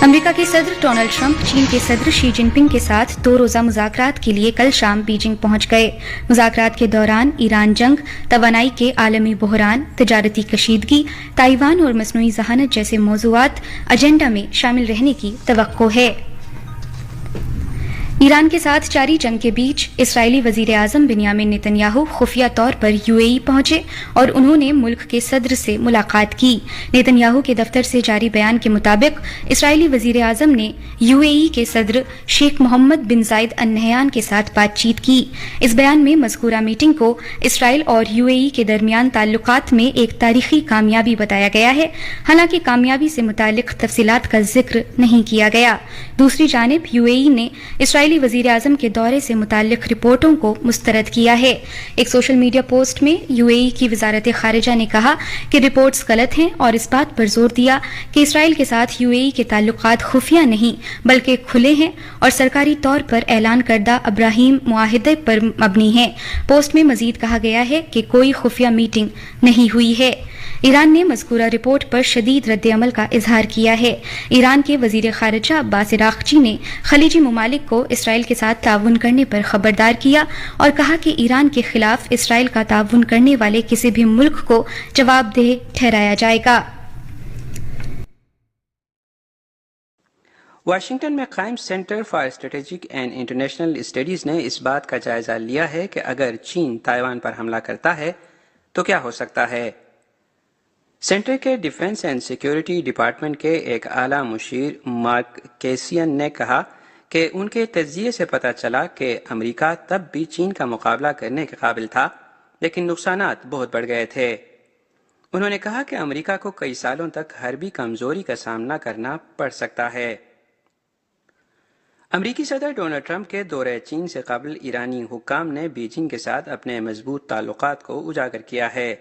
امریکہ کے صدر Donald Trump چین کے صدر شی جن پنگ کے ساتھ 2 روزہ مذاکرات کے لیے کل شام بیجنگ پہنچ گئے۔ مذاکرات کے دوران ایران جنگ، توانائی کے عالمی بحران، تجارتی کشیدگی، تائیوان اور مصنوعی ذہانت جیسے موضوعات ایجنڈا میں شامل رہنے کی توقع ہے۔ ایران کے ساتھ جاری جنگ کے بیچ اسرائیلی وزیر اعظم بنیامین نتن یاہو خفیہ طور پر UAE پہنچے اور انہوں نے ملک کے صدر سے ملاقات کی۔ نتن یاہو کے دفتر سے جاری بیان کے مطابق اسرائیلی وزیر اعظم نے UAE کے صدر شیخ محمد بن زائد ال نہیان کے ساتھ بات چیت کی۔ اس بیان میں مذکورہ میٹنگ کو اسرائیل اور UAE کے درمیان تعلقات میں ایک تاریخی کامیابی بتایا گیا ہے، حالانکہ کامیابی سے متعلق تفصیلات کا ذکر نہیں کیا گیا۔ دوسری جانب UAE نے اسرائیلی وزیر اعظم کے دورے سے متعلق رپورٹوں کو مسترد کیا ہے۔ ایک سوشل میڈیا پوسٹ میں UAE کی وزارت خارجہ نے کہا کہ رپورٹس غلط ہیں اور اس بات پر زور دیا کہ اسرائیل کے ساتھ UAE کے تعلقات خفیہ نہیں بلکہ کھلے ہیں اور سرکاری طور پر اعلان کردہ ابراہیم معاہدے پر مبنی ہیں۔ پوسٹ میں مزید کہا گیا ہے کہ کوئی خفیہ میٹنگ نہیں ہوئی ہے۔ ایران نے مذکورہ رپورٹ پر شدید رد عمل کا اظہار کیا ہے۔ ایران کے وزیر خارجہ عباس عراقچی نے خلیجی ممالک کو اسرائیل کے ساتھ تعاون کرنے پر خبردار کیا اور کہا کہ ایران کے خلاف اسرائیل کا تعاون کرنے والے کسی بھی ملک کو جواب دہ ٹھہرایا جائے گا۔ واشنگٹن میں قائم centre for strategic and international studies نے اس بات کا جائزہ لیا ہے کہ اگر چین تائیوان پر حملہ کرتا ہے تو کیا ہو سکتا ہے۔ سینٹر کے ڈیفنس اینڈ سیکیورٹی ڈپارٹمنٹ کے ایک اعلیٰ مشیر مارک کیسین نے کہا کہ ان کے تجزیے سے پتہ چلا کہ امریکہ تب بھی چین کا مقابلہ کرنے کے قابل تھا، لیکن نقصانات بہت بڑھ گئے تھے۔ انہوں نے کہا کہ امریکہ کو کئی سالوں تک حربی کمزوری کا سامنا کرنا پڑ سکتا ہے۔ امریکی صدر ڈونلڈ ٹرمپ کے دورہ چین سے قبل ایرانی حکام نے بیجنگ کے ساتھ اپنے مضبوط تعلقات کو اجاگر کیا ہے۔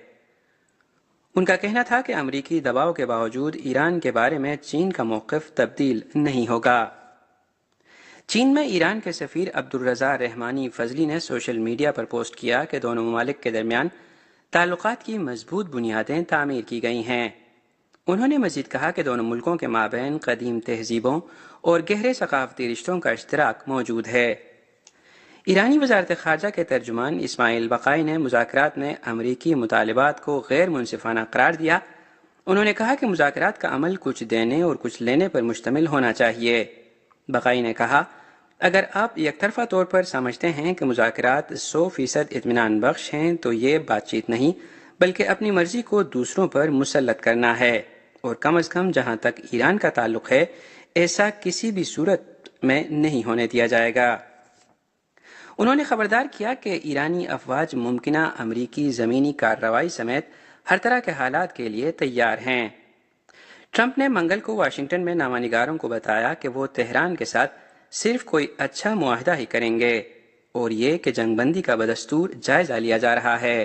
ان کا کہنا تھا کہ امریکی دباؤ کے باوجود ایران کے بارے میں چین کا موقف تبدیل نہیں ہوگا۔ چین میں ایران کے سفیر عبدالرضا رحمانی فضلی نے سوشل میڈیا پر پوسٹ کیا کہ دونوں ممالک کے درمیان تعلقات کی مضبوط بنیادیں تعمیر کی گئی ہیں۔ انہوں نے مزید کہا کہ دونوں ملکوں کے مابین قدیم تہذیبوں اور گہرے ثقافتی رشتوں کا اشتراک موجود ہے۔ ایرانی وزارت خارجہ کے ترجمان اسماعیل بقائی نے مذاکرات میں امریکی مطالبات کو غیر منصفانہ قرار دیا۔ انہوں نے کہا کہ مذاکرات کا عمل کچھ دینے اور کچھ لینے پر مشتمل ہونا چاہیے۔ بقائی نے کہا، اگر آپ یک طرفہ طور پر سمجھتے ہیں کہ مذاکرات 100% اطمینان بخش ہیں تو یہ بات چیت نہیں بلکہ اپنی مرضی کو دوسروں پر مسلط کرنا ہے، اور کم از کم جہاں تک ایران کا تعلق ہے ایسا کسی بھی صورت میں نہیں ہونے دیا جائے گا۔ انہوں نے خبردار کیا کہ ایرانی افواج ممکنہ امریکی زمینی کارروائی سمیت ہر طرح کے حالات کے لیے تیار ہیں۔ ٹرمپ نے منگل کو واشنگٹن میں نامہ نگاروں کو بتایا کہ وہ تہران کے ساتھ صرف کوئی اچھا معاہدہ ہی کریں گے، اور یہ کہ جنگ بندی کا بدستور جائزہ لیا جا رہا ہے۔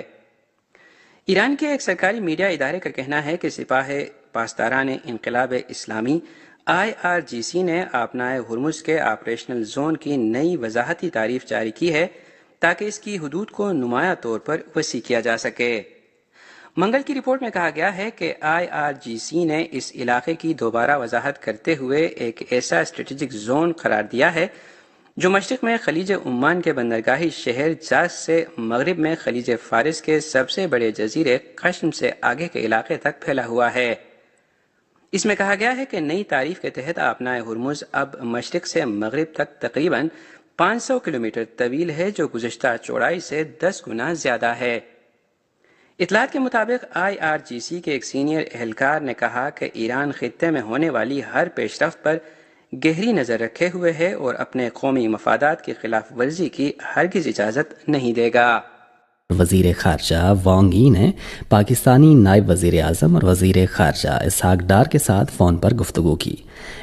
ایران کے ایک سرکاری میڈیا ادارے کا کہنا ہے کہ سپاہ پاسداران انقلاب اسلامی IRGC نے آبنائے ہرمز کے آپریشنل زون کی نئی وضاحتی تعریف جاری کی ہے تاکہ اس کی حدود کو نمایاں طور پر وسیع کیا جا سکے۔ منگل کی رپورٹ میں کہا گیا ہے کہ IRGC نے اس علاقے کی دوبارہ وضاحت کرتے ہوئے ایک ایسا اسٹریٹجک زون قرار دیا ہے جو مشرق میں خلیج عمان کے بندرگاہی شہر جاز سے مغرب میں خلیج فارس کے سب سے بڑے جزیرے قشم سے آگے کے علاقے تک پھیلا ہوا ہے۔ اس میں کہا گیا ہے کہ نئی تعریف کے تحت آبنائے ہرمز اب مشرق سے مغرب تک تقریباً 500 کلومیٹر طویل ہے، جو گزشتہ چوڑائی سے 10 گنا زیادہ ہے۔ اطلاعات کے مطابق IRGC کے ایک سینئر اہلکار نے کہا کہ ایران خطے میں ہونے والی ہر پیش رفت پر گہری نظر رکھے ہوئے ہے اور اپنے قومی مفادات کی خلاف ورزی کی ہرگز اجازت نہیں دے گا۔ وزیر خارجہ وانگ ای نے پاکستانی نائب وزیر اعظم اور وزیر خارجہ اسحاق ڈار کے ساتھ فون پر گفتگو کی۔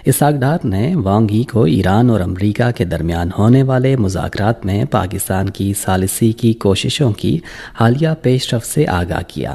اسحاق ڈار نے وانگ ای کو ایران اور امریکہ کے درمیان ہونے والے مذاکرات میں پاکستان کی ثالثی کی کوششوں کی حالیہ پیش رفت سے آگاہ کیا۔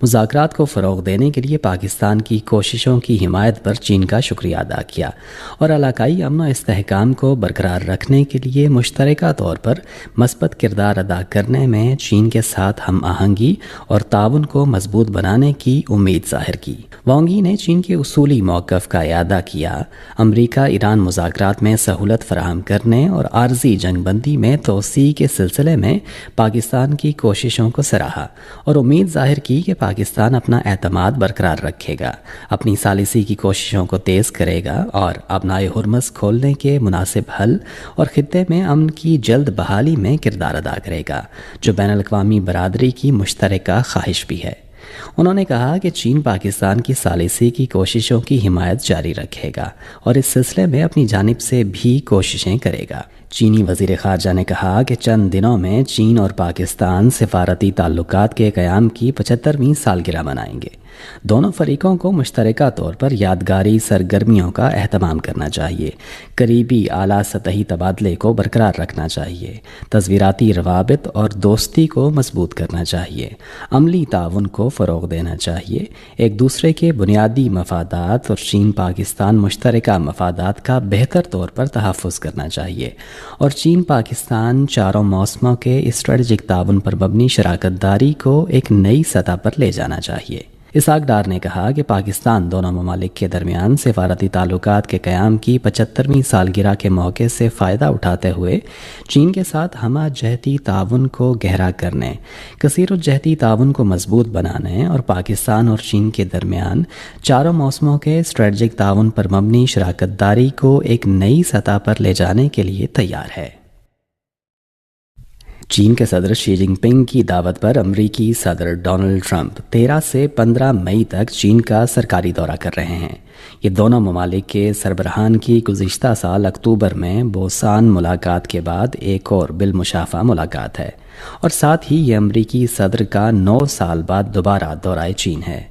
مذاکرات کو فروغ دینے کے لیے پاکستان کی کوششوں کی حمایت پر چین کا شکریہ ادا کیا اور علاقائی امن و استحکام کو برقرار رکھنے کے لیے مشترکہ طور پر مثبت کردار ادا کرنے میں چین کے کے ساتھ ہم آہنگی اور تعاون کو مضبوط بنانے کی امید ظاہر کی۔ وانگ ای نے چین کے اصولی موقف کا اعادہ کیا، امریکہ ایران مذاکرات میں سہولت فراہم کرنے اور عارضی جنگ بندی میں توسیع کے سلسلے میں پاکستان کی کوششوں کو سراہا اور امید ظاہر کی کہ پاکستان اپنا اعتماد برقرار رکھے گا، اپنی ثالثی کی کوششوں کو تیز کرے گا اور آبنائے ہرمز کھولنے کے مناسب حل اور خطے میں امن کی جلد بحالی میں کردار ادا کرے گا، جو بین الاقوامی برادری کی مشترکہ خواہش بھی ہے۔ انہوں نے کہا کہ چین پاکستان کی ثالثی کی کوششوں کی حمایت جاری رکھے گا اور اس سلسلے میں اپنی جانب سے بھی کوششیں کرے گا۔ چینی وزیر خارجہ نے کہا کہ چند دنوں میں چین اور پاکستان سفارتی تعلقات کے قیام کی 75ویں سالگرہ منائیں گے۔ دونوں فریقوں کو مشترکہ طور پر یادگاری سرگرمیوں کا اہتمام کرنا چاہیے، قریبی اعلیٰ سطحی تبادلے کو برقرار رکھنا چاہیے، تصویراتی روابط اور دوستی کو مضبوط کرنا چاہیے، عملی تعاون کو فروغ دینا چاہیے، ایک دوسرے کے بنیادی مفادات اور چین پاکستان مشترکہ مفادات کا بہتر طور پر تحفظ کرنا چاہیے، اور چین پاکستان چاروں موسموں کے اسٹریٹجک تعاون پر مبنی شراکت داری کو ایک نئی سطح پر لے جانا چاہیے۔ اسحاق ڈار نے کہا کہ پاکستان دونوں ممالک کے درمیان سفارتی تعلقات کے قیام کی 75ویں سالگرہ کے موقع سے فائدہ اٹھاتے ہوئے چین کے ساتھ ہمہ جہتی تعاون کو گہرا کرنے، کثیر الجہتی تعاون کو مضبوط بنانے اور پاکستان اور چین کے درمیان چاروں موسموں کے اسٹریٹجک تعاون پر مبنی شراکت داری کو ایک نئی سطح پر لے جانے کے لیے تیار ہے۔ چین کے صدر شی جن پنگ کی دعوت پر امریکی صدر ڈونلڈ ٹرمپ 13 سے 15 مئی تک چین کا سرکاری دورہ کر رہے ہیں۔ یہ دونوں ممالک کے سربراہان کی گزشتہ سال اکتوبر میں بوسان ملاقات کے بعد ایک اور بالمشافہ ملاقات ہے، اور ساتھ ہی یہ امریکی صدر کا 9 سال بعد دوبارہ دورہ چین ہے۔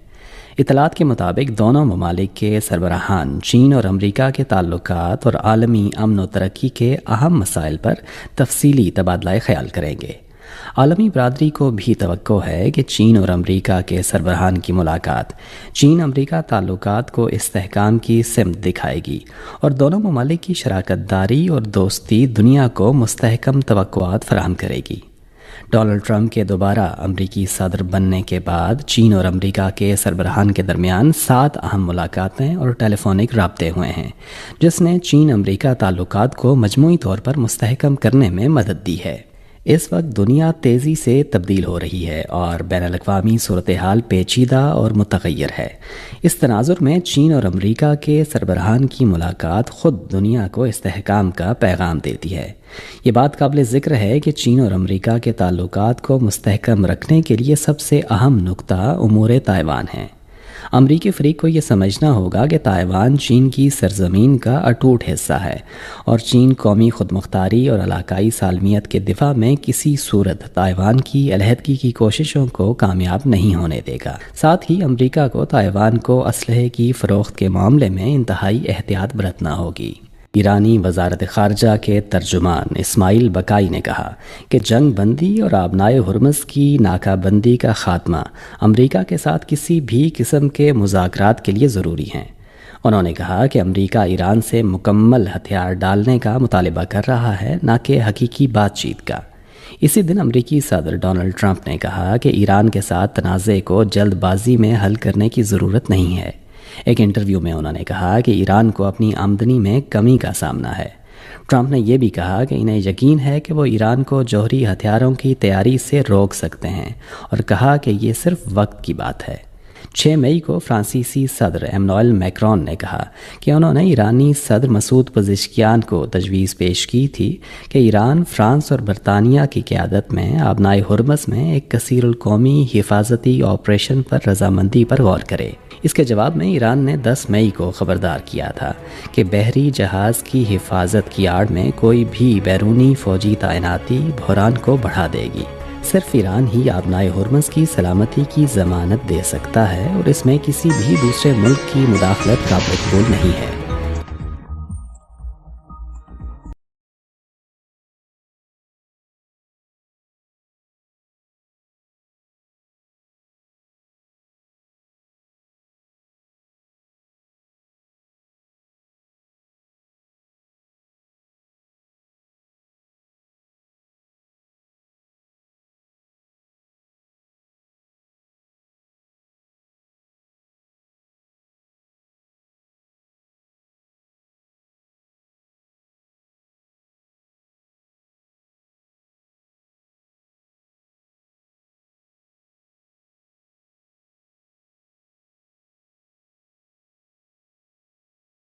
اطلاعات کے مطابق دونوں ممالک کے سربراہان چین اور امریکہ کے تعلقات اور عالمی امن و ترقی کے اہم مسائل پر تفصیلی تبادلہ خیال کریں گے۔ عالمی برادری کو بھی توقع ہے کہ چین اور امریکہ کے سربراہان کی ملاقات چین امریکہ تعلقات کو استحکام کی سمت دکھائے گی اور دونوں ممالک کی شراکت داری اور دوستی دنیا کو مستحکم توقعات فراہم کرے گی۔ ڈونلڈ ٹرمپ کے دوبارہ امریکی صدر بننے کے بعد چین اور امریکہ کے سربراہان کے درمیان 7 اہم ملاقاتیں اور ٹیلی فونک رابطے ہوئے ہیں، جس نے چین امریکہ تعلقات کو مجموعی طور پر مستحکم کرنے میں مدد دی ہے۔ اس وقت دنیا تیزی سے تبدیل ہو رہی ہے اور بین الاقوامی صورتحال پیچیدہ اور متغیر ہے۔ اس تناظر میں چین اور امریکہ کے سربراہان کی ملاقات خود دنیا کو استحکام کا پیغام دیتی ہے۔ یہ بات قابل ذکر ہے کہ چین اور امریکہ کے تعلقات کو مستحکم رکھنے کے لیے سب سے اہم نقطہ امور تائیوان ہے۔ امریکی فریق کو یہ سمجھنا ہوگا کہ تائیوان چین کی سرزمین کا اٹوٹ حصہ ہے اور چین قومی خود مختاری اور علاقائی سالمیت کے دفاع میں کسی صورت تائیوان کی علیحدگی کی کوششوں کو کامیاب نہیں ہونے دے گا۔ ساتھ ہی امریکہ کو تائیوان کو اسلحے کی فروخت کے معاملے میں انتہائی احتیاط برتنا ہوگی۔ ایرانی وزارت خارجہ کے ترجمان اسماعیل بقائی نے کہا کہ جنگ بندی اور آبنائے ہرمز کی ناکہ بندی کا خاتمہ امریکہ کے ساتھ کسی بھی قسم کے مذاکرات کے لیے ضروری ہیں۔ انہوں نے کہا کہ امریکہ ایران سے مکمل ہتھیار ڈالنے کا مطالبہ کر رہا ہے، نہ کہ حقیقی بات چیت کا۔ اسی دن امریکی صدر ڈونلڈ ٹرمپ نے کہا کہ ایران کے ساتھ تنازع کو جلد بازی میں حل کرنے کی ضرورت نہیں ہے۔ ایک انٹرویو میں انہوں نے کہا کہ ایران کو اپنی آمدنی میں کمی کا سامنا ہے۔ ٹرمپ نے یہ بھی کہا کہ انہیں یقین ہے کہ وہ ایران کو جوہری ہتھیاروں کی تیاری سے روک سکتے ہیں، اور کہا کہ یہ صرف وقت کی بات ہے۔ 6 مئی کو فرانسیسی صدر ایمنوئل میکرون نے کہا کہ انہوں نے ایرانی صدر مسعود پزشکیان کو تجویز پیش کی تھی کہ ایران فرانس اور برطانیہ کی قیادت میں آبنائے ہرمز میں ایک کثیر القومی حفاظتی آپریشن پر رضامندی پر غور کرے۔ اس کے جواب میں ایران نے 10 مئی کو خبردار کیا تھا کہ بحری جہاز کی حفاظت کی آڑ میں کوئی بھی بیرونی فوجی تعیناتی بحران کو بڑھا دے گی۔ صرف ایران ہی آبنائے ہرمز کی سلامتی کی ضمانت دے سکتا ہے اور اس میں کسی بھی دوسرے ملک کی مداخلت قابل قبول نہیں ہے۔